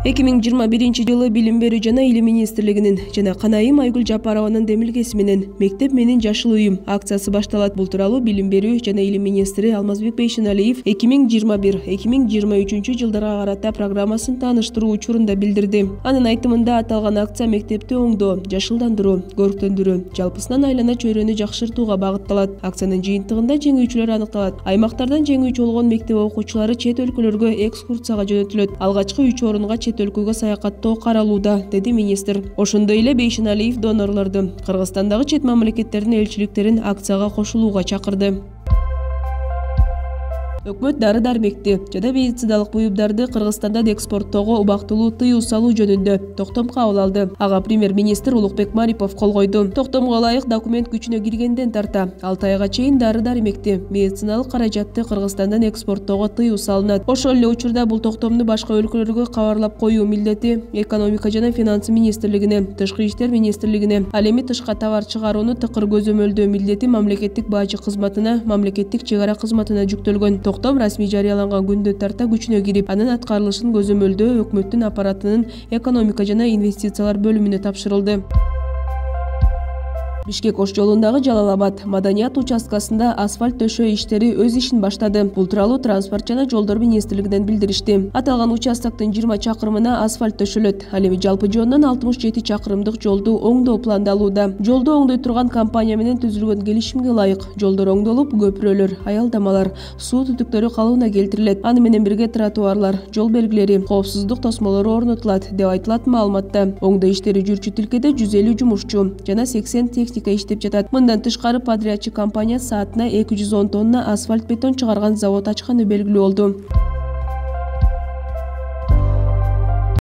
2021-жылы Билим берүү жана Илим министрлигинин жана Канайым Айгүл Жапарованын демилгеси менен «Мектеп менин жашыл уюм» акциясы башталат. Бул тууралуу Билим берүү жана Илим министри Алмазбек Бейшеналиев 2021-2023 жылдарга карата программасын тааныштыруу учурунда билдирди. Анын айтымында аталган акция мектепти оңдоо, жашылдандыруу, көрктөндүрүү, жалпысынан айлана чөйрөнү жакшыртууга багытталат. Акциянын жыйынтыгында жеңүүчүлөр аныкталат. Аймактардан жеңүүчү болгон мектеп окуучулары чет өлкөлөргө экскурсияга жөнөтүлөт. Алгачкы 3 орунга чет өлкөгө саякаттоо каралууда, деди министр. Ошондой эле Бейшеналиев донорлорду, Кыргызстандагы чет мамлекеттердин элчиликтерин акцияга кошулууга чакырды. Өкмөт дары-дармекти жана медициналык буюмдарды Кыргызстандан экспорттоого убактылуу тыюу салуу жөнүндө токтом кабыл алды. Ага премьер-министр Улукбек Марипов кол койду. Токтомго ылайык документ күчүнө киргенден тарта 6 айга чейин дары-дармекти, медициналык каражатты Кыргызстандан экспорттоого тыюу салынат. Ошол эле учурда бул токтомду башка өлкөлөргө кабарлап коюу милдети экономика жана финансы министрлигине, тышкы иштер министрлигине, ал эми тышка товар чыгарууну тыкыр көзөмөлдөө милдети мамлекеттик бажы кызматына, мамлекеттик чек ара кызматына жүктөлгөн. Токтом расмий жарыяланган күндө тарта күчүнө кирип, анын аткарылышын көзөмөлдөө өкмөттүн аппаратынын экономика жана инвестициялар бөлүмүнө тапшырылды. Бишкек Ош жолундагы Жалал-Абад маданият участкасында асфальт төшөө иштери өз ишин баштады. Бул тууралуу транспорт жана жолдор министрлигинен билдиришти. Аталган участоктун 20 чакырымына асфальт төшөлөт. Ал эми жалпы жөнүнөн 67 чакырымдык жолду оңдоо пландалууда. Жолду оңдой турган компания менен түзүлгөн келишимге ылайык жолдор оңдолуп, көпүрөлөр, аялдамалар, суу түтүктөрү калыбына келтирилет. Аны менен бирге тротуарлар, жол белгилери, коопсуздук тосмолору орнотулат, деп айтылат маалыматта. Оңдоо иштери жүрчү тилкеде 150 жумушчу жана 80 техника иштеп жатат. Мындан тышкары подрядчы компания саатына 210 тонна асфальт бетон чыгарган завод ачканы белгилүү болду.